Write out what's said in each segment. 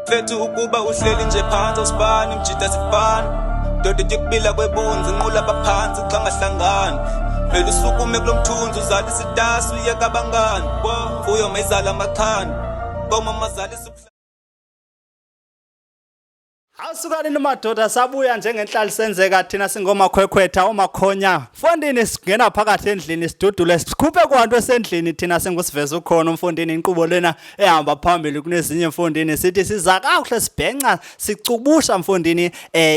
Fethu ukuba uhleli nje phansi usibani mjida sifana Doda yekubila kwebunzi nqula baphansi xa ngahlangani Vele usukume kulomthunzi uzala isitasi uyeka abangani Fuyo mayizala amakhani Koma mazala isibhla Awusukani nomadoda sabuya njengenhlali senzeka thina singomakhwekhwetha omakhonya mfondini singena phakathi endlini sidudule sikhuphe kwanto esendlini thina singusiveza ukhona umfondini inkqubo lena ehamba phambili kunezinye mfondini sithi siza kahle sibhenca sicubusha mfondini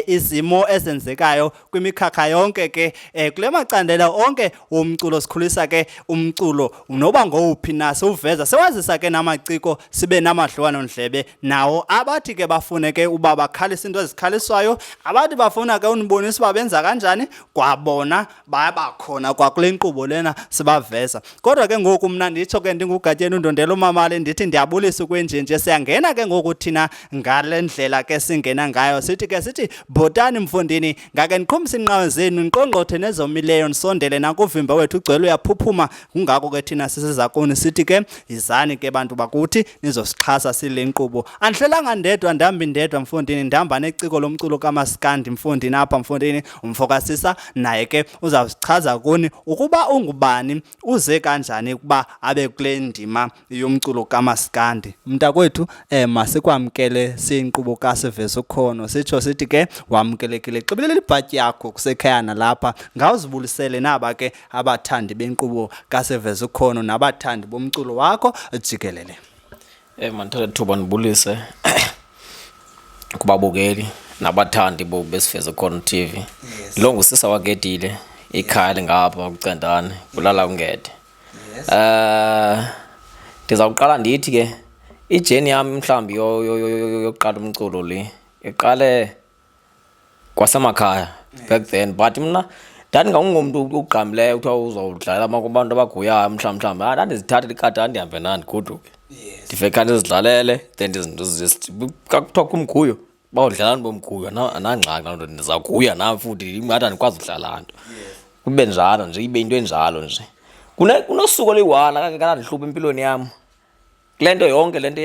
izimo ezenzekayo kwimikhakha yonke ke kule macandela onke womculo sikhulisa ke umculo noba ngowuphi naso uveza sewazisa ke namaciko sibe namadlwana ndlebe nawo abathi ke bafune ke ubaba izinto ezikhaliswayo abantu bafuna ke unibonisa babenza kanjani kwabona bayabakhona kwakule nkqubo lena sibaveza kodwa ke ngoku mina nditsho ke ndingugatyeni uNdondelo Mamale ndithi ndiyabulisa kwenjenje siyangena ke ngoku thina ngale ndlela ke singena ngayo sithi bhotani mfondini ngake niqhumisa inqawe zenu niqongqothe nezomileyo nisondele nakuvimba wethu ugcwele uyaphuphuma kungako ke thina sisizakoni sithi ke izani ke bantu bakuthi nizosixhasa sile nkqubo andihlelanga ndedwa ndambi ndedwa mfondini ndihamba neciko lomculo kaMaskandi mfondini apha mfondini umfokasisa naye ke uzawusichaza kuni ukuba ungubani uze kanjani kuba abe kule ndima yomculo kaMaskandi mntakwethu masikwamkele siyinkqubo kaSiveza Ukhono sitsho sithi ke wamkelekile xibelela ibhatyi yakho kusekhaya nalapha ngawuzibulisele naba ke abathandi benkqubo kaSiveza Ukhono nabathandi bomculo wakho jikelele mandithatha ithuba ndibulise kubabukeli nabathandi besiveza Ukhono TV lo ngusisa waketile ikhaya lingapha kuCentane kulala ungede ndizawuqala ndithi ke ijeni yami mhlambi yokuqala umculo le iqale kwasemakhaya back then but mina ndandingamuntu ugqamileyo ukuthiwa uzawudlala abantu abaguyayo mhlawumbi ndandizithatha ikati ndihambe nani goduke ndifeka ndizidlalele then kuthiwa kumguyo bawudlalana bomguyo anangxaki nto ndizakuya nam futhi ingathi andikwazi udlala nto kube njalo nje ibe into enjalo nje kunosuku liwala kake kandihlupha empilweni yam kule nto yonke le nto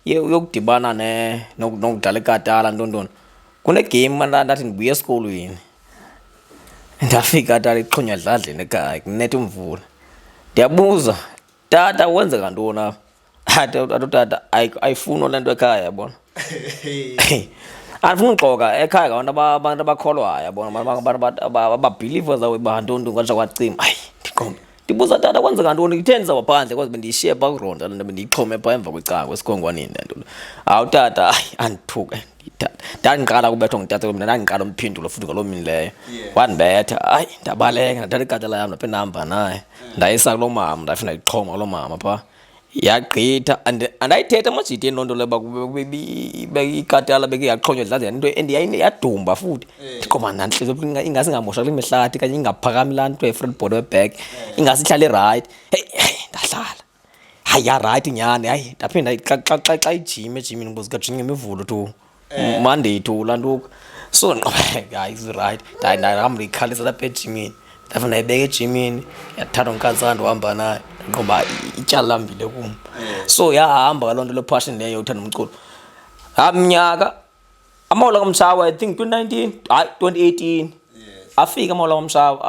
yokudibana nokudlala ikatala ntontoni kunegame ndathi ndibuye esikolweni ndafika tata ixhonya dladleni ekhaya kunetha umvula ndiyabuza tata wenzeka ntoni apha tata ayifuni le nto ekhaya yabona andifuna uxoka ekhaya abantu abakholwayo yabona abantu ababelievers awebantoni kwatsha kwacima ndibuza tata kwenzeka ntoni itheni zawaphandle kwaze bendiyishiye phaa kuronda le nto bendiyixhome phaa emva kwecango esikhongwaneni le nto awu tata andithuke ndandiqala kubethwa ngutata mina ndandiqala umphindulo futhi ngaloo mini leyo wandibetha ndabaleka ndathatha ikatala yam ndaphe ndahamba naye ndayisa kuloo mama ndafika ndayixhoma kuloo mama phaa yagqitha andayithetha amajiteni loo nto le ikatala beke yaxhonywa dlazeni into yadumba futhi ndiqoma nantliziyo ingase ingamosha kule mihlathi kanye ingaphakami laa nto efrontboard webag ingase ihlale right ndahlala right nyhani ndaphinda xa ejimini ngoba zikajinga imivulo tu Monday to landuka so guys right ndahamba ndikhalisa lapha ejimini ndafuna ndayibeka ejimini yathatha unkazana uhamba naye ngoba ityala lambile kum so yahamba kaloo nto le passion leyo uthanda umculo mnyaka amawula kaMshawe I think 2018 afika amawula kaMshawe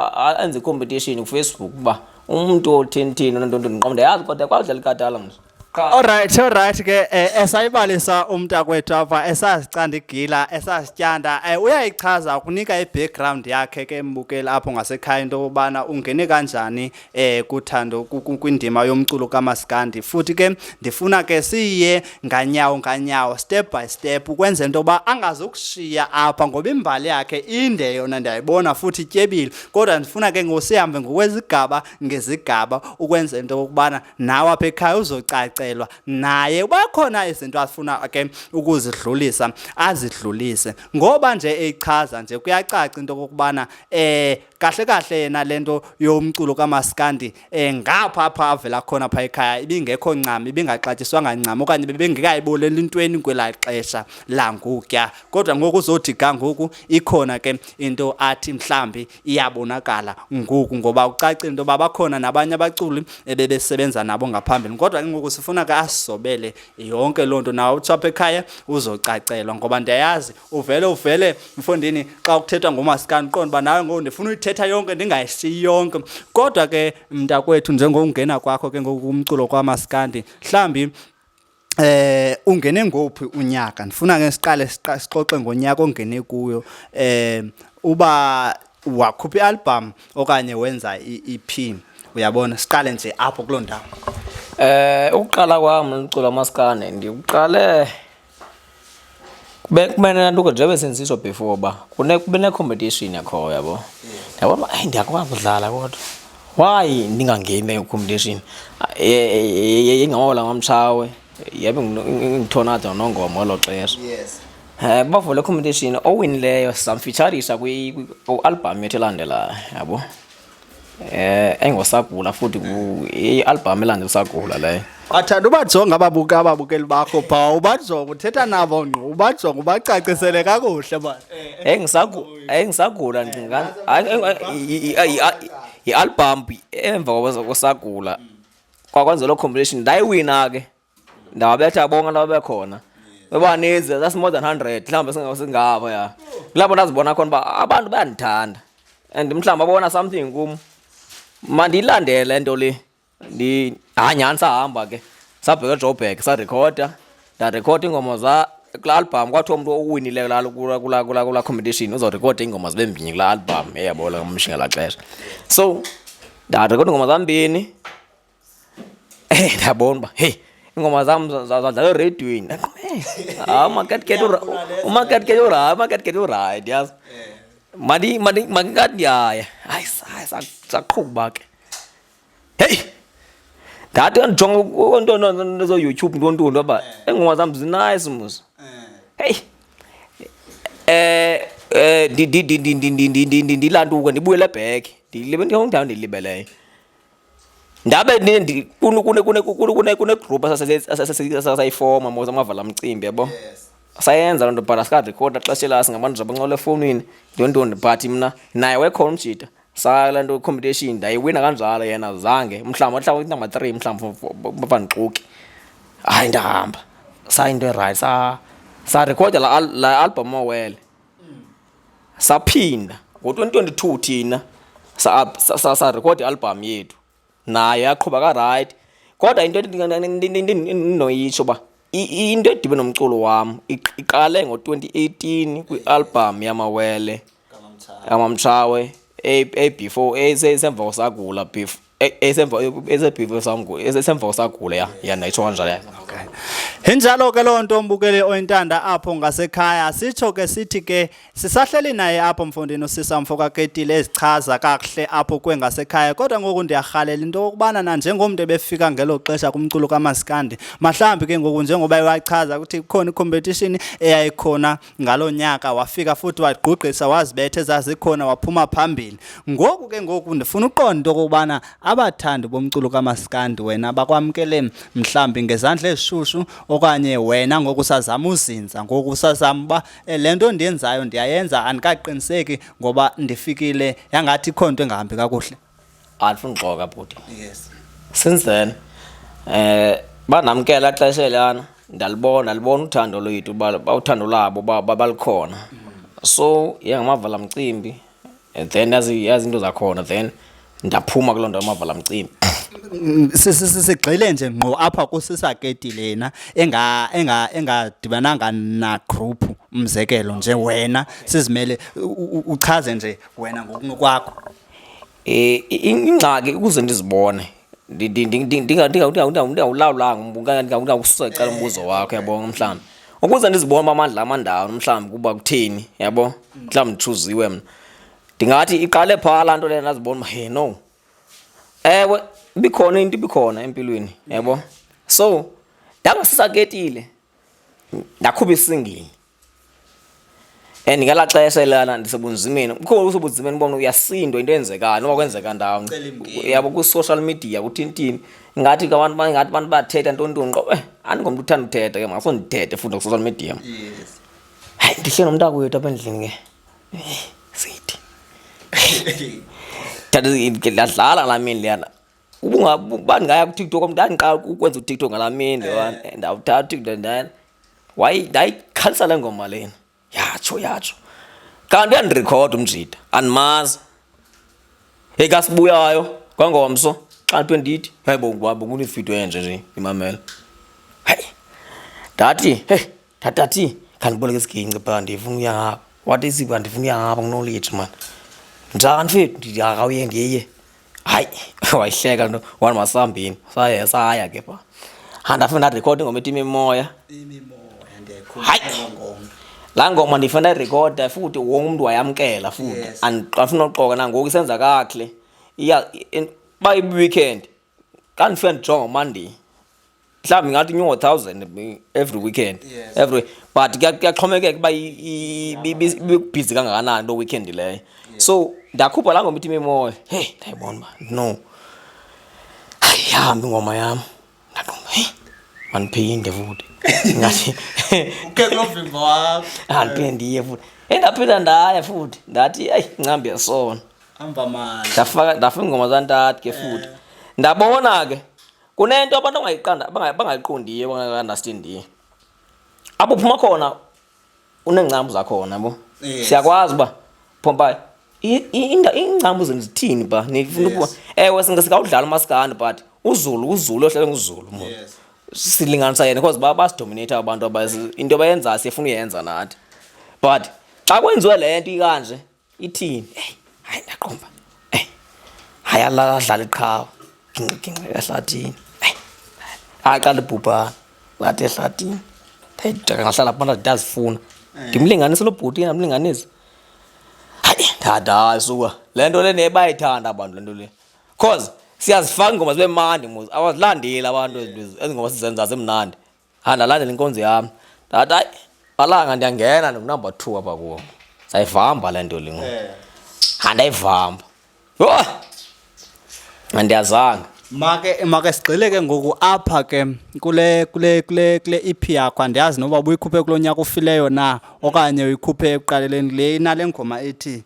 enze competition kuFacebook kuba umuntu otheni nonto ndiqonda yazi kodwa kwadlala ikatala manje Alright ke esayibalisa umntakwethu apha esazicanda igila esasityanda uyayichaza ukunika ibackground yakhe ke embukeli apho ngasekhaya into obana ungene kanjani kuthando kwindima yomculo kaMaskandi futhi ke ndifuna ke siye nganyawo step by step ukwenza into ba angazokushiya apha ngoba imbali yakhe inde yona ndiyayibona futhi ityebile kodwa ndifuna ke ngosihambe ngokwezigaba ngezigaba ukwenza into okubana nawe apha ekhaya uzocaca naye bakhona izinto afuna ke ukuzidlulisa azidlulise ngoba nje echaza nje kuyacaca into kokubana kahle yena lento yomculo kaMaskandi ngapha avela khona pha ekhaya ibingekho ncam ibingaxatshiswanga ncam okanye bebengekayibolela intweni kwela xesha langukya kodwa ngoku uzothi ngoku ikhona ke into athi mhlambi iyabonakala ngoku ngoba ucaca into babakhona nabanye abaculi ebebesebenza nabo ngaphambili kodwa ngoku sifuna ndifuna ke asizobele yonke loo nto nawe uthi apha ekhaya uzocacelwa ngoba ndiyayazi uvele mfondini xa kuthethwa ngomasikandi uqonda uba nawe ngoku ndifuna uyithetha yonke ndingayishiyi yonke kodwa ke mntakwethu njengokungena kwakho ke ngokumculo kwamasikandi mhlawumbi ungene ngophi unyaka ndifuna ke siqale sixoxe ngonyaka ongene kuyo uba wakhupha i-album okanye wenza i-EP uyabona siqale nje apho kuloo ndawo ukuqala kwami umculo wamasikandi ndiuqale kumele nto njengoba senziswa before ba kube ne-competition yakho yabo yabona ndiyakwazi udlala kodwa why ndingangeni ku-competition ingawala ngamtshawe yabe ngithonada nongoma ngolo xesha bavule competition owinileyo samfeatureisa kwi-album yethu elandelayo yabo engosagula futhi i-album elandela usagula leyo athanda ubajonga ababukeli bakho phaa ubajonga uthetha nabo ngqo ubajonga ubacacisele kakuhle bana engisagula i-album emva kosagula kwakwenza lo competition ndayiwina ke ndawabetha bonke labekhona bebaninzi that's more than 100 mhlawumbe singapha ya kulapho ndazibona khona uba abantu bayandithanda and mhlawumbe abona something kum mandiyilandele nto le nyhani sahamba ke sabheka eJoburg sarekhoda ndarekhoda iingoma kulaa album kwathiwa umntu owinileyo kulaa competition uzorekhoda iingoma zibe mbini kulaa album eyabona kamshinga ngelaa xesha so ndarekhoda iingoma zambini ndabona uba hey ingoma zam zadlala erediyweni umaketket urayithi yazi mandingathi ndiyaya hayi saqhuba ke heyi ndathi ndijonga nto zo-YouTube ntonto uba iingoma zam zinice musa heyi ndilantuka ndibuyele back ndiyondawo ndilibeleyo ndabe kunegroup asasayifoma moza amavala mcimbi yabo sayenza loo nto but asikarekhoda xesha la singabantu zabancola efowunini ntonto but mna naye wekhona umjita sala nto competition ndayiwina kanjalo yena zange mhlawumbi number 3 mhlawumbi bavandixuki hayi ndahamba sayinto erayithi sarekhoda la album owele saphinda ngo-2022 thina sarekhoda i-album yethu naye yaqhuba ka-right kodwa into endinoyitsho uba into edibe nomculo wam iqale ngo-2018 kwi-album yamawele amamtshawe before esemva kosagula esemva kosagula nayitsho kanjalo injalo ke loo nto mbukele oyintanda apho ngasekhaya sitsho ke sithi ke sisahleli naye apho mfondini usisa Mfokaketile ezichaza kakuhle apho kwengasekhaya kodwa ngoku ndiyarhalela into yokubana nanjengomntu ebefika ngelo xesha kumculo kamasikandi mhlawumbi ke ngoku njengoba ewachaza ukuthi kukhona i-competition eyayikhona ngaloo nyaka wafika futhi wagqugqisa wazibetha ezazikhona waphuma phambili ngoku ke ngoku ndifuna uqonda into yokubana abathandi bomculo kamasikandi wena bakwamkele mhlawumbi ngezandla ezishushu okanye wena ngoku usazama uzinza ngoku usazama uba le nto ndiyenzayo ndiyayenza andikaqiniseki ngoba ndifikile yangathi ikho nto engahambi kakuhle andifuna uxoka bhuti since then banamkela xesha lana ndalibona uthando lwethu uthando labo balikhona so yangamavala mcimbi then yazi into zakhona then ndaphuma kuloo nto yamavala mcimbi sigxile nje ngqo apha kusisaketile yena engadibananga na group umzekelo nje wena sizimele uchaze nje wena ngokunokwakho ingxaki ukuze ndizibone ndingawulawulanga ukusecela umbuzo wakho yabo mhlawumbi ukuze ndizibone amandla amandawo mhlawumbi kuba kutheni yabo mhlawumbi ndichuziwe mna ndingathi iqale phaa laa nto lena ndazibona hey no ewe ibikhona into ibikhona empilweni yabo so ndangasisaketile ndakhupha isingili and ngelaa xesha lana ndisebunzimeni kukho usebunzimeni bona uyasindwa into eyenzekayo noba kwenzeka ndawo yabo ku-social media kuthintini ngathi abantu bathetha ntontoni qo andingomntu uthanda uthetha ke maso ndithethe futhi ku-social media hayi ndihle nomntakwethu apha endlini ke sithi ndadlala laa mini leyana Bandingaya ku-TikTok ndandiqala ukwenza uTikTok ngalamini ndawuthatha uTikTok ndayikhalisa le ngoma lena yatsho kanti uyandirekhoda umjida andimazi ekasibuyayo kwangomso xa kuthiwe ndithi hayi bongiwabo kunevidiyo enje nje imamela hayi ndathi tatathi khandiboleka isiginci phaa ndifuna uya ngapha wathi isiba ndifuna uya ngapha kunoliji mani njani fethu ndiyakawuye ndiye hayi wayihleka nto wani masambini saya ke phaa handafuna ndarekhoda ingoma ethi imimoya hayi laa ngoma ndifuna ndayirekhoda futhi wonke umntu wayamkela futhi andifuna uxoka nangoku isenza kakuhle uba i-weekend kandifika ndijonga Monday mhlawumbi ngathi nyo-1,000 every weekend but kuyaxhomekeka uba ibibhizi kangakanani loo weekend leyo so ndakhupha laa ngoma ithi imimoya ndayibona uba no ayihambi ingoma yam ndaqomba mandiphinde futhi ngathi kulovimba wakho andiphinde ndiye futhi ndaphinda ndaya futhi ndathi eyi incambi yasona hamba mani ndafaka ingoma zantathu ke futhi ndabona ke kunento abantu bangayiqondiyo bangayi-understandiyo apho phuma khona uneengcambu zakhona bo siyakwazi uba phompa iingcambu zenu zithini ba nifuna ukuba ewe singawudlala umaskandi but uzulu ohlele nguzulu silinganisa yena because basidominate abantu into bayenzayo siyefuna uyenza nathi but xa kwenziwe le nto ikanje ithini hayi ndaqomba hayi adlala iqhawe ginqe ehlathini aqala ibhubhana ngathi ehlathini ngahlala abantu ndazifuna ndimlinganise lo bhuti ndamlinganisa hayi hayi suka le nto le bayayithanda abantu le nto le cause siyazifaka ingoma zibe mandi muzi awazilandeli abantu ezi ngoma sizenza zemnandi ndalandela inkonzo yam ndathi hayi malanga ndiyangena ndikunumber 2 apha kuwo sayivamba le nto le ndayivamba andiyazanga make sigxile ke ngoku apha ke kule EP yakho andiyazi noba ubuyikhuphe kulo nyaka ufileyo na okanye uyikhuphe ekuqaleleni le inale ngoma ethi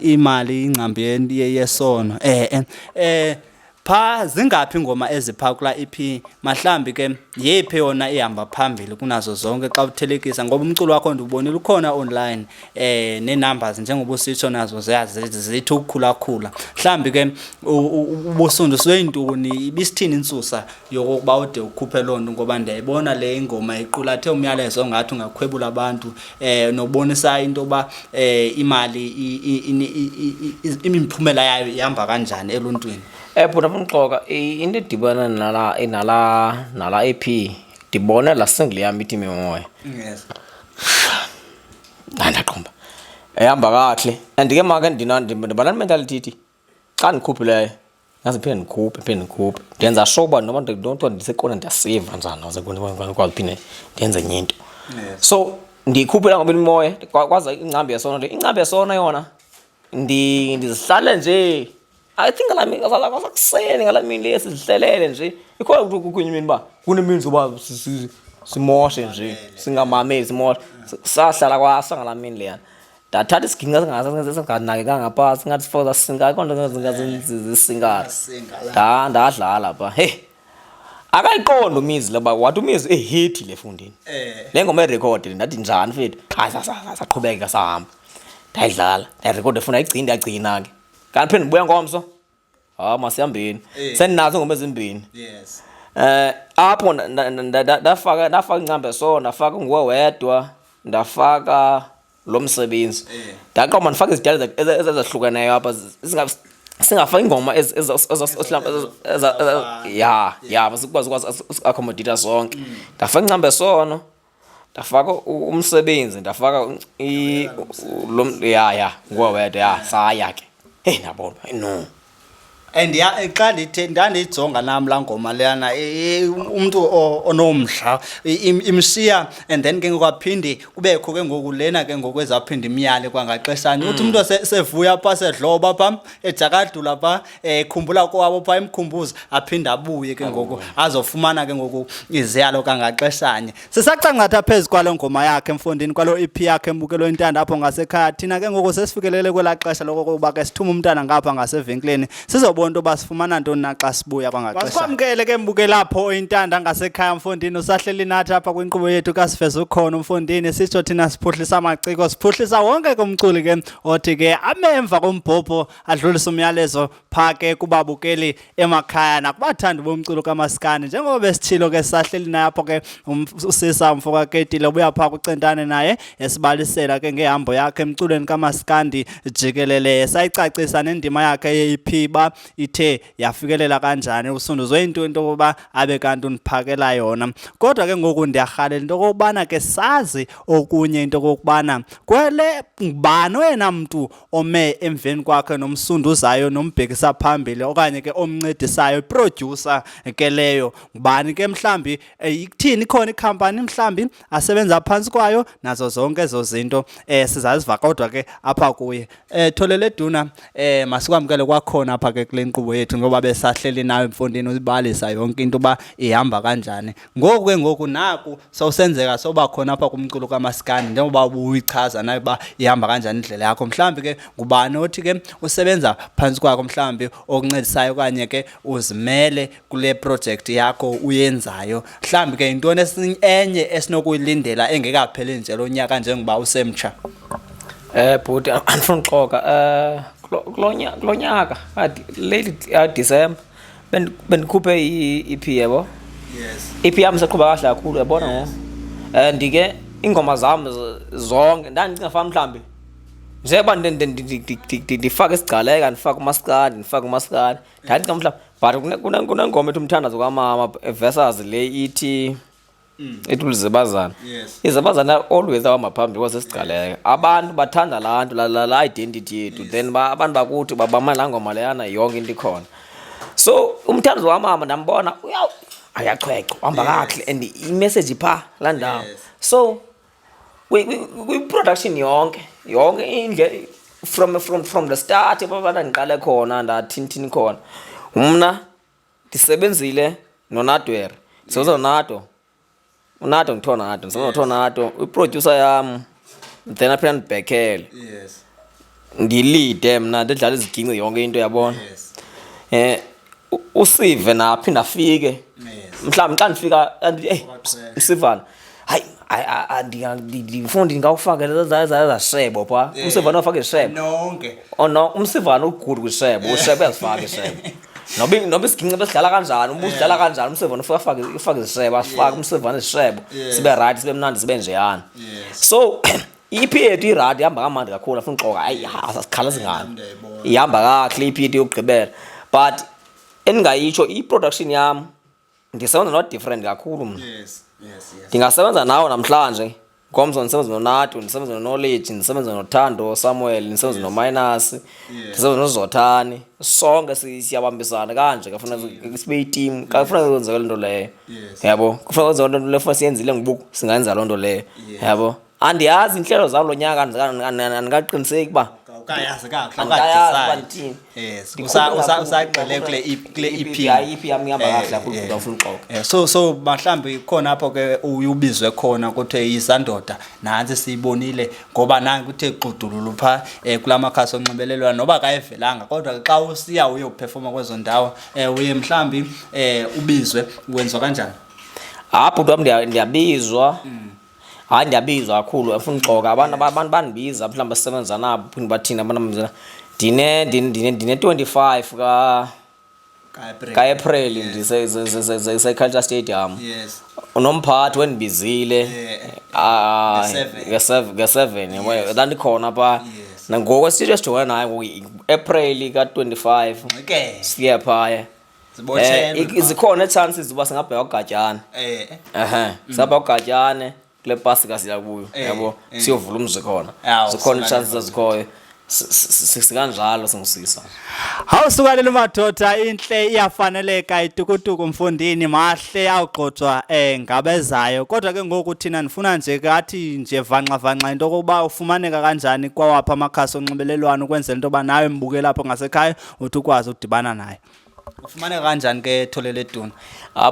imali ingcambi yesono pha zingaphi ingoma ezipha kula EP mahlambi ke yephi yona ihamba phambili kunazo zonke xa uthelekisa ngoba umculo wakho ndibonile ukhona online ne-numbers njengoba usitsho nazo zithi ukukhulakhula mhlambi ke ubusundiswe yintoni ibisithini insusa yokokuba ude ukhuphe loo nto ngoba ndiyayibona le ingoma iqulathe umyalezo ongathi ungakhwebula abantu nobonisa into yoba imali imiphumela yayo ihamba kanjani eluntwini phuna mxoka into edibana nala EP ndibona la single yam ithi imimoya ndaqomba ehamba kakuhle and ke maka ndibana mentality ithi xa ndikhuphileyo ngaze phinde ndikhuphe ndenza sure uba noma ndonto ndiseqona ndiyasiva njani aze kwaziphinde ndenze enye into so ndiyikhuphela ngoba imimoya kwaza incambi yasona le incambi yasona yona ndizihlale nje I think ngakuseni ngalamini le sizihlelele nje ikhona kunye imini ba kunemini zoba simoshe nje singamameli simoshe sahlala kwasa ngalamini leyana ndathatha isiginga singazinakekanga ngaphasi ngathi sifoza singa konto ngazizisingala ndadlala pha akayiqonda umizi laba wathi umizi ehit le fundini le ngoma erecord ndathi njani mfethu saqhubeka sahamba ndayidlala ndayirecord efuna igcina yagcina ke kanti phinde ndibuya ngomso masihambeni sendinazo ngoma ezimbini apho ndafaka incambi yasona ndafaka nguwe wedwa ndafaka lo msebenzi ndaqoma ndifaka izityalo ezahlukeneyo apha singafaki ingoma sikwazi accommodate sonke ndafaka incambi yasona ndafaka umsebenzi ndafaka nguwe wedwa saya ke nabona no and xa ndandiyijonga nami laa ngoma leyana umntu onomdla imshiya and then ke ngokwaphinde kubekho ke ngoku lena ke ngoku ezaphinda imyale kwangaxeshanye uthi umntu sevuya pha sedloba pha ejakadula pha khumbula kwabo pha imkhumbuzo aphinde abuye ke ngoku azofumana ke ngoku iziyalo kangaxeshanye sisacangatha phezu kwalo ngoma yakhe mfondini kwalo EP yakhe embukelo intanda apho ngasekhaya thina ke ngoku sesifikelele kwelaa xesha lokokuba ke sithuma umntana ngapha ngasevenkileni sizobona siyabona uba sifumana ntoni naxa sibuya kwangaxesha. Wasikwamkele ke mbuke lapho intanda ngasekhaya mfondini usahleli nathi apha kwinkqubo yethu kasiveza ukhona umfondini sitsho thina siphuhlisa amaciko siphuhlisa wonke kumculi ke othi ke amemva kombhobho adlulisa umyalezo pha ke kubabukeli emakhaya nakubathandi bomculo kaMaskandi njengoba besithilo ke sisahleli naye apho ke usisa mfoka Ketile ubuya pha kucentane naye esibalisela ke ngehambo yakhe emculweni kaMaskandi jikelele sayicacisa nendima yakhe ye-EP ba ithe yafikelela kanjani usunduzwe into yokuba abe kanti uniphakela yona kodwa ke ngoku ndiyarhalela into okubana ke sazi okunye into okubana kwele ngubani oyena mntu ome emveni kwakhe nomsunduzayo nombhekisa phambili okanye ke omncedisayo iproducer ke leyo ngubani ke mhlambi ikuthini khona ikhampani mhlambi asebenza phansi kwayo nazo zonke ezo zinto sizaziva kodwa ke apha kuye Tholele Duna masikwamkele kwakhona apha ke kule nkqubo yethu ngoba besahleli nayo emfondini uzibalisa yonke into ba ihamba kanjani ngoku ke ngoku naku sawusenzeka soba khona apha kumculo kaMaskandi njengoba uyichaza nayo ba ihamba kanjani indlela yakho mhlambi ke ngubani othi ke usebenza phansi kwakho mhlambi okuncedisayo kanye ke uzimele kule project yakho uyenzayo mhlambi ke into enye esinokuyilindela engekapheli nje lo nyaka njengoba usemtsha Bhuti andifuna uxoka kulo nyaka late December bendikhuphe i-EP yebo. Yes. EP yami saqhuba kahle kakhulu yabona ngoku. Ndike ingoma zami zonke ndandicinga mhlambi njengoba ndifaka isigcaleka ndifaka uMaskandi ndandicinga mhlambi but kunengoma ethi umthandazo kaMama versus le ithi ethi ulizibazana. Izibazana always awama phambili kwasesigcaleka abantu bathanda laa nto la identity yethu then abantu bakuthi babama laa ngoma leyana yonke into ikhona so umthandazo kaMama ndambona ayachwechwa uhamba kakuhle and imessage pha laa ndawo so kwi-production yonke indle from the start babana ndiqale khona ndathini khona mna ndisebenzile noNadwere uNado ngithiwa Nado iproducer yami then apha ndibhekele ndilide mna ndidlala iziginci yonke into yabona usive naphinda afike mhlawumbe xa ndifika usivana hayi ndifunda ngawufakela zashebo pha umsivana wafaka ishebo nonke no umsivana ugood kwishebo ushebo uyazifaka ishebo noba isiginci besidlala kanjani ubusidlala kanjani umsivana ufaka izishebo asifake umsivana izishebo sibe right sibe mnandi sibe njeyana so i-EP yethu irad ihamba kamandi kakhulu afuna uxoka hayi asikhala singani ihamba kahle i-EP yethu yokugqibela but endingayitsho i-production yami ndisebenza not different kakhulu mna ndingasebenza nawo namhlanje ngomso ndisebenza noNado ndisebenza noKnowledge ndisebenza noThando Samuel ndisebenza noMinus ndisebenza noZothani sonke siyabambisana kanje kafuna sibe i-team kafuna kwenzeka lento leyo yabo kufuna kwenza lento leyo futhi siyenzile ngibuku singayenza lento leyo yabo andiyazi inhlelo zalo lo nyaka andikaqiniseki ba ukayazi kahle yes usaqale kule EP yami ihamba kahle kakhulu ufuna uxoxa so mhlambi khona apho ke uyubizwe khona kuthe izandoda nansi siyibonile ngoba nangi kuthe xudululu pha kulamakhasi onxibelelwana noba kayivelanga kodwa xa usiya uyoperforma kwezo ndawo uye mhlambi ubizwe wenziwa kanjani bhuti wami ndiyabizwa hayi ndiyabizwa kakhulu afuna uxoka abantu bandibiza mhlawumbe sisebenza nabo phinde bathini abantu ndine 25 ka-April ndise-Culture Stadium unomphathi wendibizile nge-7 ndandikhona pha nangoku esitsho sijongana naye ngoku-April ka-25 siye phaya zikhona ii-chances uba singabheka uGatyane singabheka uGatyane kule pasi kasiyakuyo yabo siyovula umzi khona zikhona chances ezikhoyo sikanjalo singusisa Hawusukalele madoda inhle iyafaneleka itukutuku mfondini mahle awugqotshwa ngabezayo kodwa ke ngoku thina nifuna nje ngathi nje vanxa into kokuba ufumaneka kanjani kwawapha amakhasi onxibelelwano ukwenzela into ba nawe mbukela lapho ngasekhaya uthi ukwazi ukudibana naye ufumaneka kanjani ke Tholele Duna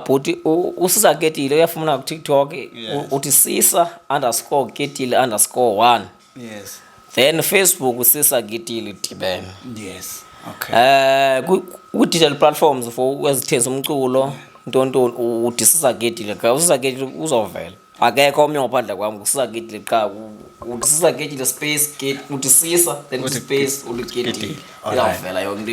bhuti usisa Ketile uyafuna ku TikTok uthi sisa_Ketile_1 yes then Facebook usisa Ketile Dibene Ku-digital platforms for ezithengisa umculo ntontoni udisisagedile qha usisagedile uzovela akekho omnye ngaphandle kwami kusisagedile qha udisisagedile space gate udisisa then space ulugedile iyavela yonke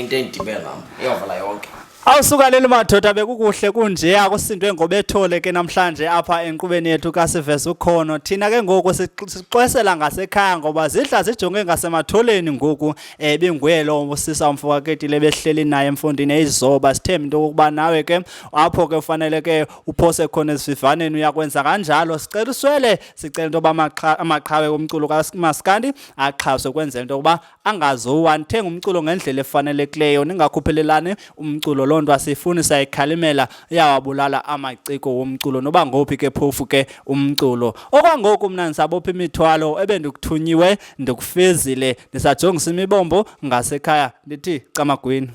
into endibela nami iyavela yonke. Awusuka leli madoda bekukuhle kunje akusindwe ngobethole ke namhlanje apha enkqubeni yethu kaSiveza Ukhono. Thina ke ngoku sixwesela ngasekhaya ngoba zidla zijonge ngasematholeni ngoku binguye lo usisa umfowaketile behleli naye emfundini eyizoba sithemba into ukuba nawe ke apho ke ufanele ke uphose khona esivivaneni uyakwenza kanjalo. Sicela uswele sicela into yoba amaqhawe omculo kaMaskandi axhaswe kwenzela into yokuba angazuwa nithenga umculo ngendlela efanelekileyo ningakhuphelelani umculo loo nto asifuni sayikhalimela iyawabulala amaciko womculo noba ngophi ke phofu ke umculo. Okwangoku mna ndisabopha imithwalo ebendikuthunyiwe ndikufezile ndisajongisa imibombo ngasekhaya ndithi camagwini.